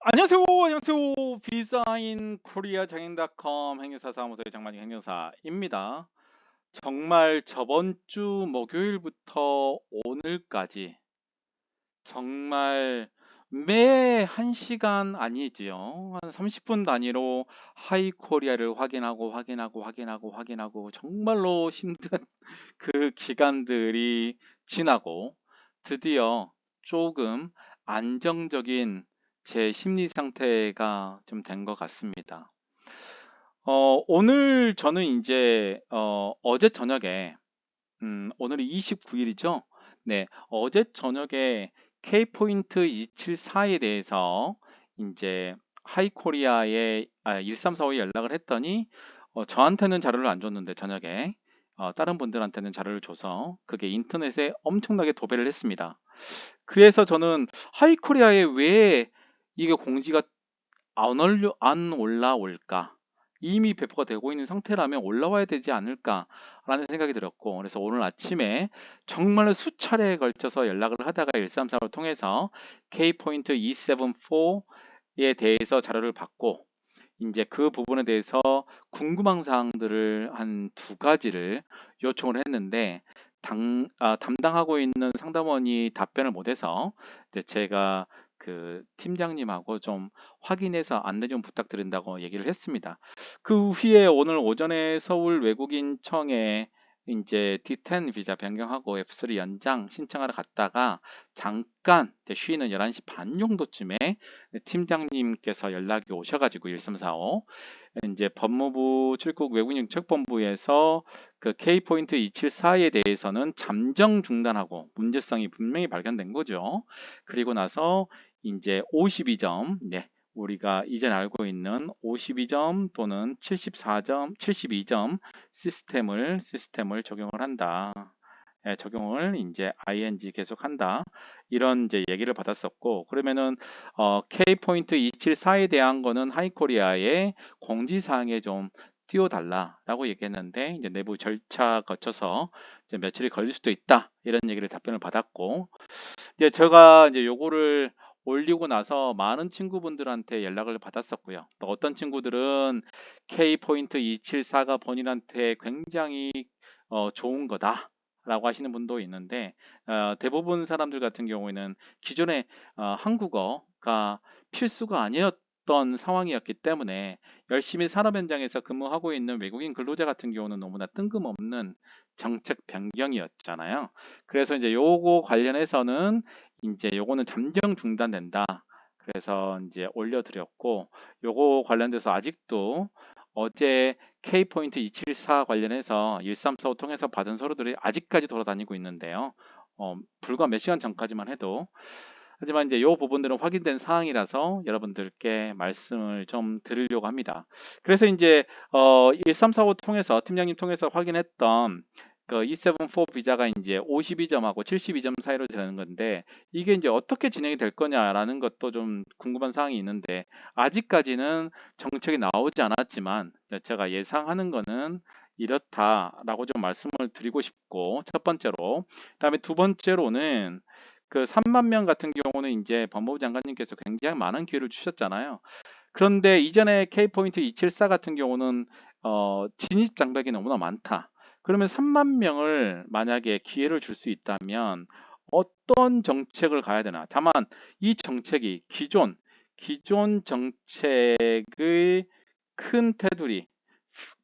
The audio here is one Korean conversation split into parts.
안녕하세요. 안녕하세요. 비사인 코리아 장인닷컴 행정사 사무소의 장만희 행정사입니다. 정말 저번 주 목요일부터 오늘까지 정말 매 1시간 아니지요. 한 30분 단위로 하이코리아를 확인하고 정말로 힘든 그 기간들이 지나고 드디어 조금 안정적인 제 심리 상태가 좀 된 것 같습니다. 오늘 저는 이제 어제 저녁에 오늘이 29일이죠. 네, 어제 저녁에 K포인트 274에 대해서 이제 하이코리아에 1345에 연락을 했더니 저한테는 자료를 안 줬는데 저녁에 다른 분들한테는 자료를 줘서 그게 인터넷에 엄청나게 도배를 했습니다. 그래서 저는 하이코리아에 왜 이게 공지가 안 올라올까? 이미 배포가 되고 있는 상태라면 올라와야 되지 않을까라는 생각이 들었고, 그래서 오늘 아침에 정말 수차례에 걸쳐서 연락을 하다가 1345를 통해서 K포인트 274에 대해서 자료를 받고, 이제 그 부분에 대해서 궁금한 사항들을 한 두 가지를 요청을 했는데, 담당하고 있는 상담원이 답변을 못해서 이제 제가 그 팀장님하고 좀 확인해서 안내 좀 부탁드린다고 얘기를 했습니다. 그 후에 오늘 오전에 서울 외국인청에 이제 D10 비자 변경하고 F3 연장 신청하러 갔다가 잠깐 이제 쉬는 11시 반 정도쯤에 팀장님께서 연락이 오셔가지고 1345 이제 법무부 출국 외국인 정책본부에서 그 K포인트 274에 대해서는 잠정 중단하고 문제성이 분명히 발견된 거죠. 그리고 나서 이제 52점, 네, 우리가 이전 알고 있는 52점 또는 74점, 72점 시스템을 적용을 한다. 예, 적용을 이제 ing 계속한다. 이런 이제 얘기를 받았었고, 그러면은 K포인트 274에 대한 거는 하이코리아의 공지사항에 좀 띄워달라라고 얘기했는데, 이제 내부 절차 거쳐서 이제 며칠이 걸릴 수도 있다. 이런 얘기를 답변을 받았고, 이제 제가 이제 요거를 올리고 나서 많은 친구분들한테 연락을 받았었고요. 또 어떤 친구들은 K포인트 274가 본인한테 굉장히 좋은 거다. 라고 하시는 분도 있는데 대부분 사람들 같은 경우에는 기존에 한국어가 필수가 아니었던 상황이었기 때문에 열심히 산업 현장에서 근무하고 있는 외국인 근로자 같은 경우는 너무나 뜬금없는 정책 변경이었잖아요. 그래서 이제 요거 관련해서는 이제 요거는 잠정 중단된다. 그래서 이제 올려드렸고 요거 관련돼서 아직도 어제 K포인트 274 관련해서 1345 통해서 받은 서류들이 아직까지 돌아다니고 있는데요. 불과 몇 시간 전까지만 해도 하지만 이제 요 부분들은 확인된 사항이라서 여러분들께 말씀을 좀 드리려고 합니다. 그래서 이제 1345 통해서 팀장님 통해서 확인했던 그 274 비자가 이제 52점하고 72점 사이로 되는 건데 이게 이제 어떻게 진행이 될 거냐라는 것도 좀 궁금한 사항이 있는데 아직까지는 정책이 나오지 않았지만 제가 예상하는 거는 이렇다라고 좀 말씀을 드리고 싶고 첫 번째로 그다음에 두 번째로는 그 3만 명 같은 경우는 이제 법무부 장관님께서 굉장히 많은 기회를 주셨잖아요. 그런데 이전에 K포인트 274 같은 경우는 진입 장벽이 너무나 많다. 그러면 3만 명을 만약에 기회를 줄 수 있다면 어떤 정책을 가야 되나? 다만 이 정책이 기존 정책의 큰 테두리,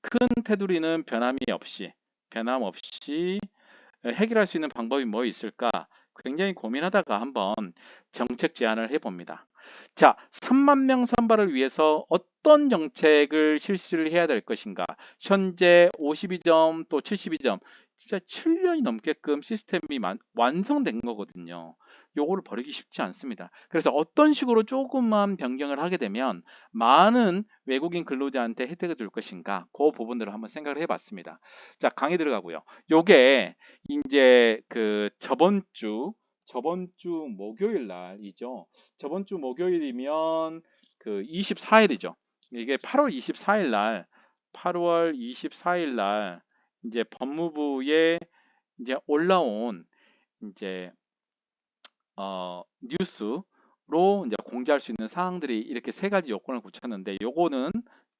큰 테두리는 변함 없이 해결할 수 있는 방법이 뭐 있을까? 굉장히 고민하다가 한번 정책 제안을 해봅니다. 자, 3만 명 선발을 위해서 어떤 정책을 실시를 해야 될 것인가? 현재 52점 또 72점, 진짜 7년이 넘게끔 시스템이 완성된 거거든요. 요거를 버리기 쉽지 않습니다. 그래서 어떤 식으로 조금만 변경을 하게 되면 많은 외국인 근로자한테 혜택을 줄 것인가? 그 부분들을 한번 생각을 해봤습니다. 자, 강의 들어가고요. 요게 이제 그 저번 주 목요일 날이죠. 저번 주 목요일이면 그 24일이죠. 이게 8월 24일 날 이제 법무부에 이제 올라온 이제 뉴스 이제 공제할 수 있는 사항들이 이렇게 세 가지 요건을 붙였는데 요거는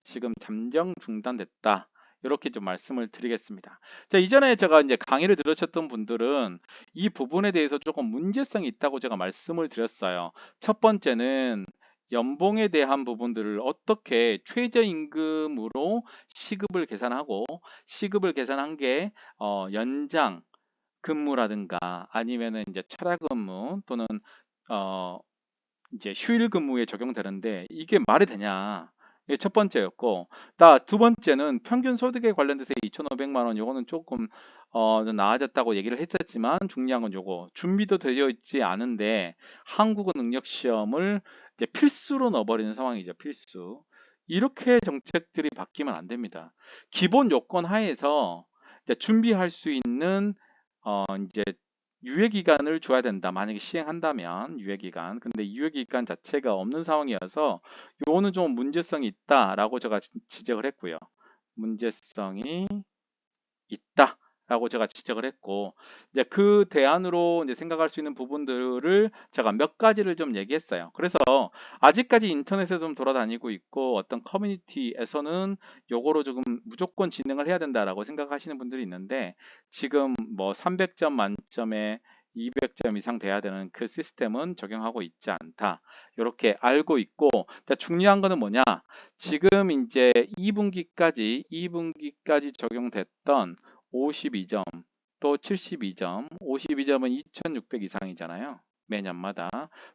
지금 잠정 중단됐다. 이렇게 좀 말씀을 드리겠습니다. 자, 이전에 제가 이제 강의를 들으셨던 분들은 이 부분에 대해서 조금 문제성이 있다고 제가 말씀을 드렸어요. 첫 번째는 연봉에 대한 부분들을 어떻게 최저임금으로 시급을 계산하고 시급을 계산한 게 연장 근무라든가 아니면은 이제 철야 근무 또는 어 이제 휴일 근무에 적용되는데 이게 말이 되냐? 이게 첫 번째였고, 두 번째는 평균 소득에 관련돼서 2,500만 원 요거는 조금 좀 나아졌다고 얘기를 했었지만 중요한 건 요거 준비도 되어 있지 않은데 한국어 능력 시험을 이제 필수로 넣어버리는 상황이죠. 필수. 이렇게 정책들이 바뀌면 안 됩니다. 기본 요건 하에서 이제 준비할 수 있는 이제 유예 기간을 줘야 된다. 만약에 시행한다면 유예 기간. 근데 유예 기간 자체가 없는 상황이어서 요거는 좀 문제성이 있다라고 제가 지적을 했고요. 문제성이 있다라고 제가 지적을 했고 이제 그 대안으로 이제 생각할 수 있는 부분들을 제가 몇 가지를 좀 얘기했어요. 그래서 아직까지 인터넷에 좀 돌아다니고 있고 어떤 커뮤니티에서는 요거로 조금 무조건 진행을 해야 된다라고 생각하시는 분들이 있는데 지금 뭐 300점 만점에 200점 이상 돼야 되는 그 시스템은 적용하고 있지 않다. 이렇게 알고 있고 자, 중요한 거는 뭐냐? 지금 이제 2분기까지 적용됐던 52점 또 72점, 52점은 2,600 이상이잖아요. 매년마다.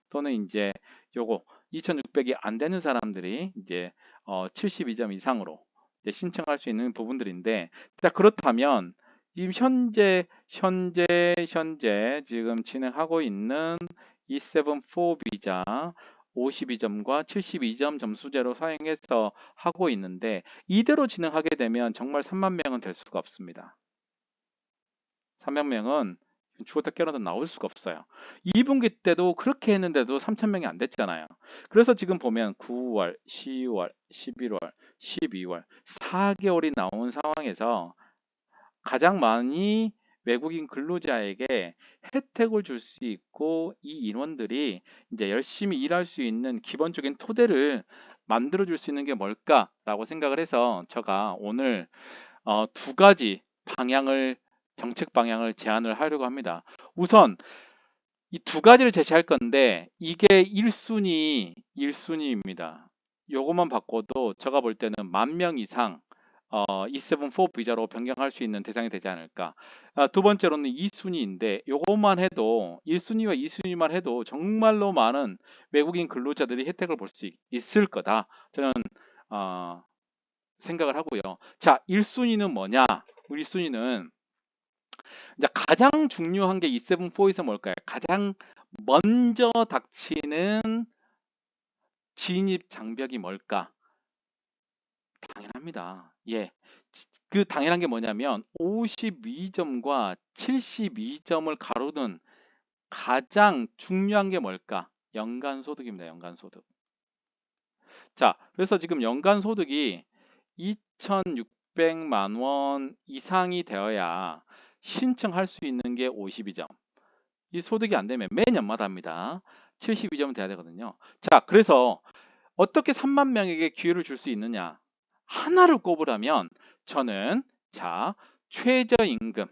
또는 이제 요거 2,600이 안 되는 사람들이 이제 72점 이상으로 이제 신청할 수 있는 부분들인데 자, 그렇다면 지금 현재 지금 진행하고 있는 E74 비자 52점과 72점 점수제로 사용해서 하고 있는데 이대로 진행하게 되면 정말 3만 명은 될 수가 없습니다. 3만 명은 죽었다 깨어나도 나올 수가 없어요. 2분기 때도 그렇게 했는데도 3천 명이 안 됐잖아요. 그래서 지금 보면 9월, 10월, 11월, 12월 4개월이 나온 상황에서 가장 많이 외국인 근로자에게 혜택을 줄 수 있고 이 인원들이 이제 열심히 일할 수 있는 기본적인 토대를 만들어 줄 수 있는 게 뭘까라고 생각을 해서 제가 오늘 두 가지 정책 방향을 제안을 하려고 합니다. 우선 이 두 가지를 제시할 건데 이게 1순위입니다. 요것만 바꿔도 제가 볼 때는 10,000명 이상 E74 비자로 변경할 수 있는 대상이 되지 않을까. 두 번째로는 2순위인데 요것만 해도 1순위와 2순위만 해도 정말로 많은 외국인 근로자들이 혜택을 볼 수 있을 거다. 저는 생각을 하고요. 자, 1순위는 뭐냐? 1순위는 이제 가장 중요한 게 E74에서 뭘까요? 가장 먼저 닥치는 진입 장벽이 뭘까? 당연합니다. 예. 그 당연한 게 뭐냐면 52점과 72점을 가로는 가장 중요한 게 뭘까? 연간 소득입니다. 연간 소득. 자, 그래서 지금 연간 소득이 2,600만 원 이상이 되어야 신청할 수 있는 게 52점. 이 소득이 안 되면 매년마다 합니다. 72점은 돼야 되거든요. 자, 그래서 어떻게 3만 명에게 기회를 줄 수 있느냐? 하나를 꼽으라면 저는 자, 최저임금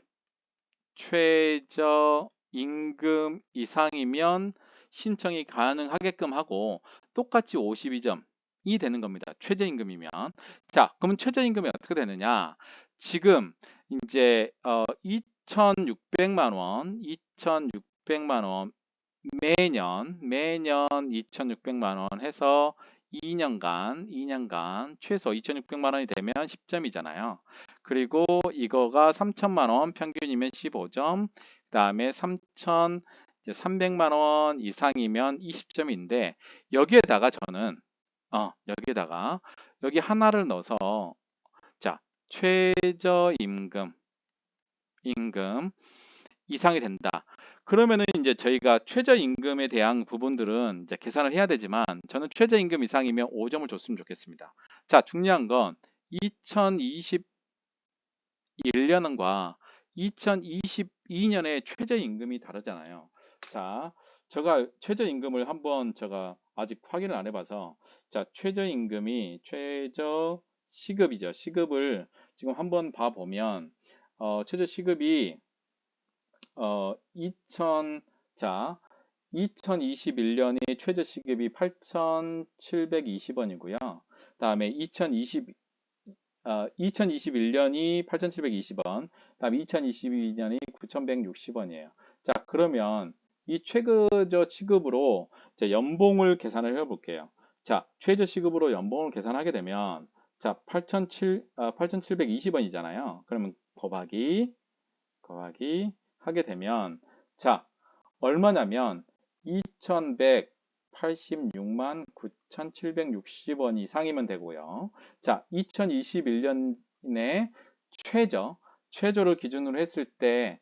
이상이면 신청이 가능하게끔 하고 똑같이 52점이 되는 겁니다. 최저임금이면. 자, 그러면 최저임금이 어떻게 되느냐? 지금 이제 2,600만 원 매년 2,600만 원 해서 2년간 최소 2,600만 원이 되면 10점이잖아요. 그리고 이거가 3,000만 원 평균이면 15점, 그다음에 3,300만 원 이상이면 20점인데 여기에다가 저는 여기 하나를 넣어서 자, 최저임금 이상이 된다. 그러면은 이제 저희가 최저임금에 대한 부분들은 이제 계산을 해야 되지만 저는 최저임금 이상이면 5점을 줬으면 좋겠습니다. 자, 중요한 건 2021년과 2022년의 최저임금이 다르잖아요. 자, 제가 최저임금을 한번 제가 아직 확인을 안 해봐서 자 최저임금이 최저시급이죠. 시급을 지금 한번 봐보면 최저시급이 2021년이 최저시급이 8,720원이고요. 다음에 2021년이 8,720원, 다음에 2022년이 9,160원이에요. 자, 그러면 이 최저 시급으로 이제 연봉을 계산을 해볼게요. 자, 최저 시급으로 연봉을 계산하게 되면 자, 8,720원이잖아요. 그러면 곱하기 하게 되면 자, 얼마냐면 2,186만 9,760원 이상이면 되고요. 자, 2021년에 최저를 기준으로 했을 때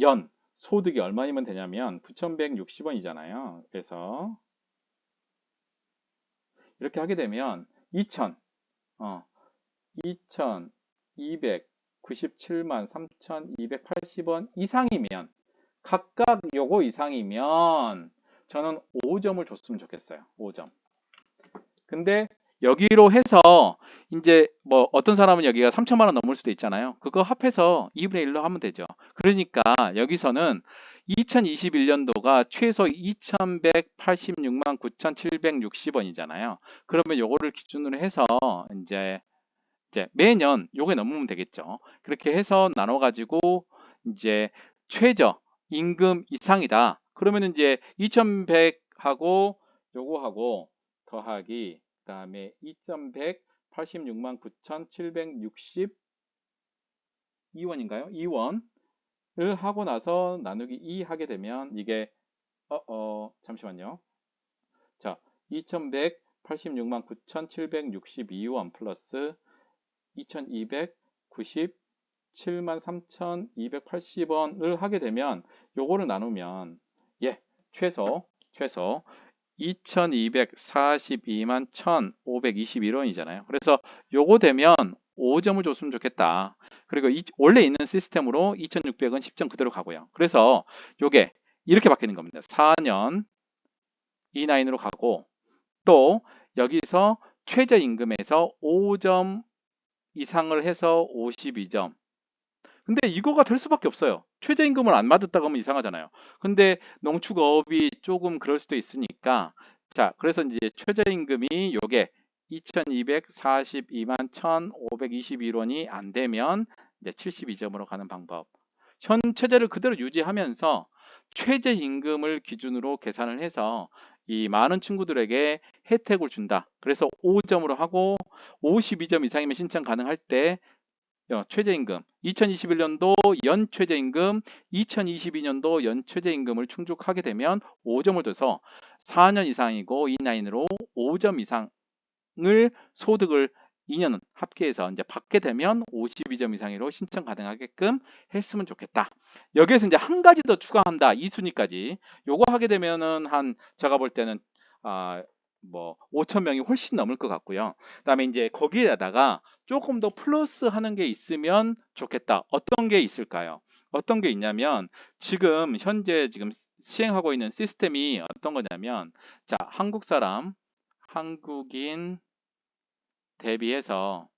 연 소득이 얼마이면 되냐면 9,160원이잖아요. 그래서 이렇게 하게 되면 2,297만 3,280원 이상이면 각각 요거 이상이면 저는 5점을 줬으면 좋겠어요. 5점. 근데 여기로 해서 이제 뭐 어떤 사람은 여기가 3천만 원 넘을 수도 있잖아요. 그거 합해서 2분의 1로 하면 되죠. 그러니까 여기서는 2021년도가 최소 2,186만 9,760원이잖아요. 그러면 요거를 기준으로 해서 이제 매년 요게 넘으면 되겠죠. 그렇게 해서 나눠 가지고 이제 최저 임금 이상이다. 그러면 이제 2,100하고 요거하고 더하기 그다음에 2,186만 9,762원인가요? 2원을 하고 나서 나누기 2 하게 되면 이게 잠시만요. 자, 2,186만 9,762원 플러스 2,297만 3,280원을 하게 되면 요거를 나누면 최소 2,242만 1,521원이잖아요. 그래서 요거 되면 5점을 줬으면 좋겠다. 그리고 원래 있는 시스템으로 2,600은 10점 그대로 가고요. 그래서 요게 이렇게 바뀌는 겁니다. 4년 E9으로 가고 또 여기서 최저임금에서 5점 이상을 해서 52점. 근데 이거가 될 수밖에 없어요. 최저임금을 안 맞았다고 하면 이상하잖아요. 근데 농축업이 조금 그럴 수도 있으니까 자, 그래서 이제 최저임금이 요게 2,242만 1,521원이 안 되면 이제 72점으로 가는 방법. 현 최저를 그대로 유지하면서 최저임금을 기준으로 계산을 해서 이 많은 친구들에게 혜택을 준다. 그래서 5점으로 하고 52점 이상이면 신청 가능할 때 최저임금 2021년도 연 최저임금 2022년도 연 최저임금을 충족하게 되면 5점을 둬서 4년 이상이고 E9으로 5점 이상을 소득을 2년은 합계해서 이제 받게 되면 52점 이상으로 신청 가능하게끔 했으면 좋겠다. 여기에서 이제 한 가지 더 추가한다. 2순위까지. 요거 하게 되면은 한 제가 볼 때는 뭐 5천 명이 훨씬 넘을 것 같고요. 그다음에 이제 거기에다가 조금 더 플러스 하는 게 있으면 좋겠다. 어떤 게 있을까요? 어떤 게 있냐면 현재 시행하고 있는 시스템이 어떤 거냐면 자, 한국인 대비해서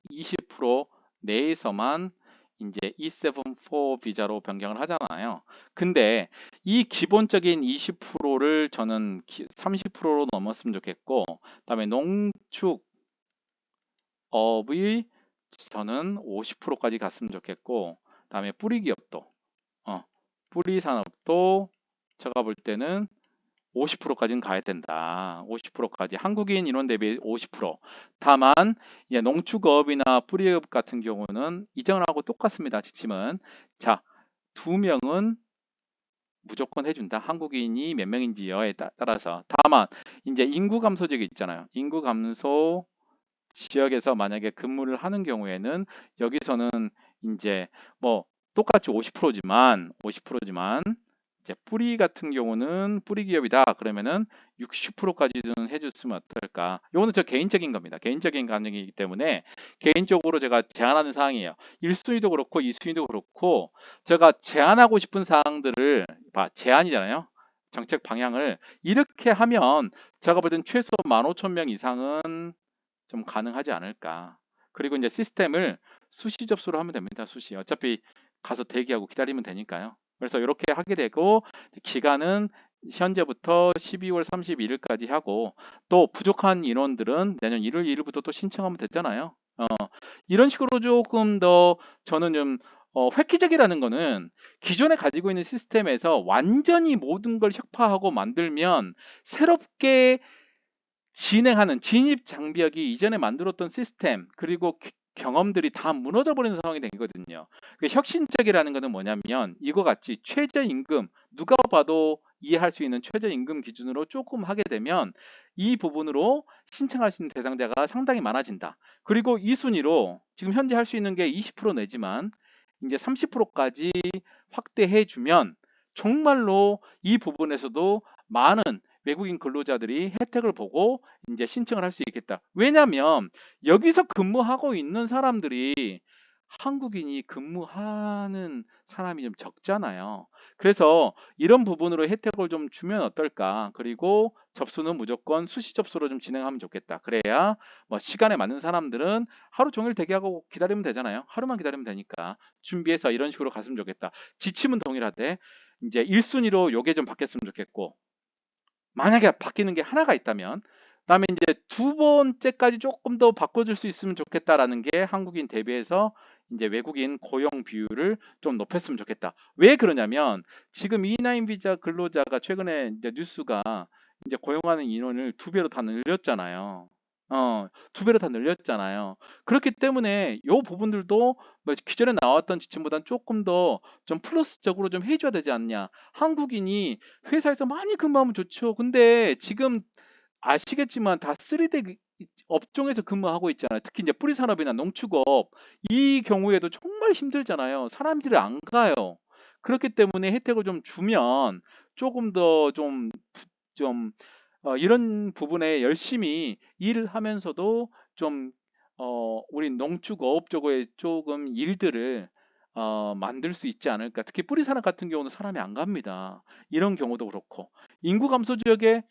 20% 내에서만 이제 E74 비자로 변경을 하잖아요. 근데 이 기본적인 20%를 저는 30%로 넘었으면 좋겠고, 그다음에 농축업의 저는 50%까지 갔으면 좋겠고, 그다음에 뿌리기업도, 뿌리산업도 제가 볼 때는 50%까지는 가야 된다. 50%까지 한국인 인원 대비 50%. 다만 이제 농축업이나 뿌리업 같은 경우는 이전하고 똑같습니다. 지침은 자, 2명은 무조건 해준다. 한국인이 몇 명인지여에 따라서. 다만 이제 인구 감소 지역이 있잖아요. 인구 감소 지역에서 만약에 근무를 하는 경우에는 여기서는 이제 뭐 똑같이 50%지만 이제 뿌리 같은 경우는 뿌리 기업이다. 그러면은 60%까지는 해줬으면 어떨까? 요거는 저 개인적인 겁니다. 개인적인 감정이기 때문에 개인적으로 제가 제안하는 사항이에요. 1순위도 그렇고 2순위도 그렇고 제가 제안하고 싶은 사항들을 제안이잖아요. 정책 방향을 이렇게 하면 제가 볼 땐 최소 15,000명 이상은 좀 가능하지 않을까. 그리고 이제 시스템을 수시 접수를 하면 됩니다. 수시. 어차피 가서 대기하고 기다리면 되니까요. 그래서 이렇게 하게 되고 기간은 현재부터 12월 31일까지 하고 또 부족한 인원들은 내년 1월 1일부터 또 신청하면 됐잖아요. 이런 식으로 조금 더 저는 좀 획기적이라는 거는 기존에 가지고 있는 시스템에서 완전히 모든 걸 혁파하고 만들면 새롭게 진행하는 진입 장벽이 이전에 만들었던 시스템 그리고 경험들이 다 무너져 버리는 상황이 되거든요. 혁신적이라는 것은 뭐냐면 이거 같이 최저임금 누가 봐도 이해할 수 있는 최저임금 기준으로 조금 하게 되면 이 부분으로 신청할 수 있는 대상자가 상당히 많아진다. 그리고 이 순위로 지금 현재 할 수 있는 게 20% 내지만 이제 30%까지 확대해 주면 정말로 이 부분에서도 많은 외국인 근로자들이 혜택을 보고 이제 신청을 할 수 있겠다. 왜냐하면 여기서 근무하고 있는 사람들이 한국인이 근무하는 사람이 좀 적잖아요. 그래서 이런 부분으로 혜택을 좀 주면 어떨까? 그리고 접수는 무조건 수시 접수로 좀 진행하면 좋겠다. 그래야 뭐 시간에 맞는 사람들은 하루 종일 대기하고 기다리면 되잖아요. 하루만 기다리면 되니까 준비해서 이런 식으로 갔으면 좋겠다. 지침은 동일하되 이제 1순위로 요게 좀 바뀌었으면 좋겠고 만약에 바뀌는 게 하나가 있다면 그다음에 이제 두 번째까지 조금 더 바꿔줄 수 있으면 좋겠다라는 게 한국인 대비해서 이제 외국인 고용 비율을 좀 높였으면 좋겠다. 왜 그러냐면 지금 E9 비자 근로자가 최근에 이제 뉴스가 이제 고용하는 인원을 2배로 다 늘렸잖아요. 두 배로 다 늘렸잖아요. 그렇기 때문에 요 부분들도 뭐 기존에 나왔던 지침보다는 조금 더 좀 플러스적으로 좀 해줘야 되지 않냐. 한국인이 회사에서 많이 근무하면 좋죠. 근데 지금 아시겠지만 다 3D 업종에서 근무하고 있잖아요. 특히 이제 뿌리 산업이나 농축업 이 경우에도 정말 힘들잖아요. 사람들이 안 가요. 그렇기 때문에 혜택을 좀 주면 조금 더 좀 이런 부분에 열심히 일을 하면서도 좀 우리 농축업 쪽에 조금 일들을 만들 수 있지 않을까. 특히 뿌리 산업 같은 경우는 사람이 안 갑니다. 이런 경우도 그렇고 인구 감소 지역에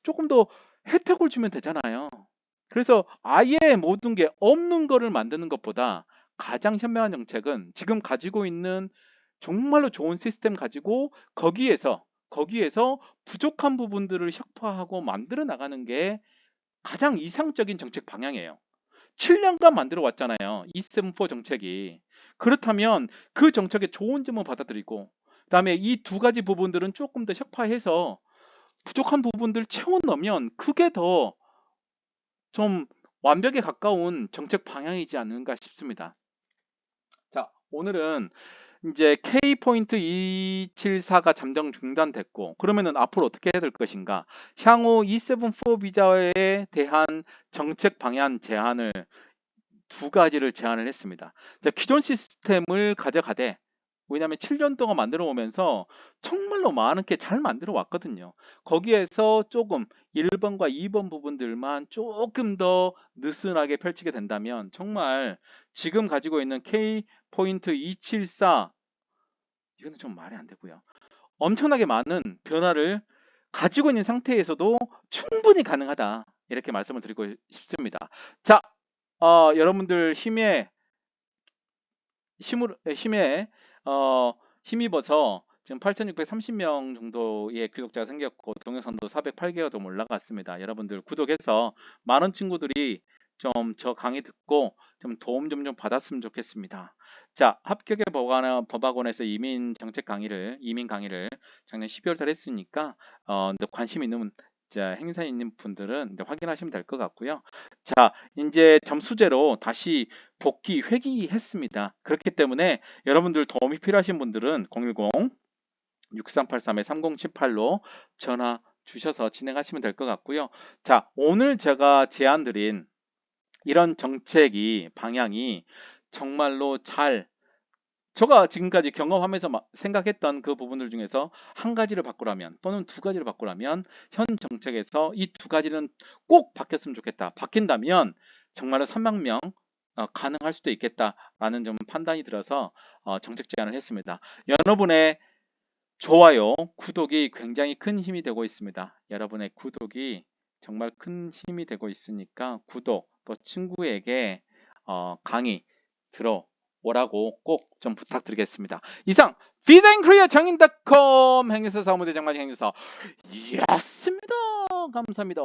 조금 더 혜택을 주면 되잖아요. 그래서 아예 모든 게 없는 거를 만드는 것보다 가장 현명한 정책은 지금 가지고 있는 정말로 좋은 시스템 가지고 거기에서 부족한 부분들을 혁파하고 만들어 나가는 게 가장 이상적인 정책 방향이에요. 7년간 만들어 왔잖아요. 274 정책이. 그렇다면 그 정책의 좋은 점은 받아들이고 그다음에 이 두 가지 부분들은 조금 더 혁파해서 부족한 부분들 채워 넣으면 그게 더 좀 완벽에 가까운 정책 방향이지 않은가 싶습니다. 자, 오늘은 이제 K포인트 274가 잠정 중단됐고 그러면은 앞으로 어떻게 해야 될 것인가? 향후 274 비자에 대한 정책 방향 제안을 두 가지를 제안을 했습니다. 자, 기존 시스템을 가져가되 왜냐하면 7년 동안 만들어 오면서 정말로 많은 게 잘 만들어 왔거든요. 거기에서 조금 1번과 2번 부분들만 조금 더 느슨하게 펼치게 된다면 정말 지금 가지고 있는 K포인트 274 이거는 좀 말이 안 되고요. 엄청나게 많은 변화를 가지고 있는 상태에서도 충분히 가능하다. 이렇게 말씀을 드리고 싶습니다. 자, 여러분들 힘에 힘입어서 지금 8,630명 정도의 구독자가 생겼고 동영상도 408개가 더 올라갔습니다. 여러분들 구독해서 많은 친구들이 좀 저 강의 듣고 좀 도움 좀 받았으면 좋겠습니다. 자, 합격의 법학원에서 이민 강의를 작년 12월 달 했으니까 관심 있는 행사 있는 분들은 확인하시면 될 것 같고요. 자, 이제 점수제로 다시 복귀 회귀했습니다. 그렇기 때문에 여러분들 도움이 필요하신 분들은 010-6383-3018로 전화 주셔서 진행하시면 될 것 같고요. 자, 오늘 제가 제안 드린 이런 정책이 방향이 정말로 잘 제가 지금까지 경험하면서 생각했던 그 부분들 중에서 한 가지를 바꾸라면 또는 두 가지를 바꾸라면 현 정책에서 이 두 가지는 꼭 바뀌었으면 좋겠다. 바뀐다면 정말로 3만 명 가능할 수도 있겠다라는 좀 판단이 들어서 정책 제안을 했습니다. 여러분의 좋아요, 구독이 굉장히 큰 힘이 되고 있습니다. 여러분의 구독이 정말 큰 힘이 되고 있으니까 구독, 또 친구에게 강의 들어오라고 꼭 좀 부탁드리겠습니다. 이상 비자인코리아 정인닷컴 행사 사무대 장마진 행사 였습니다. 감사합니다.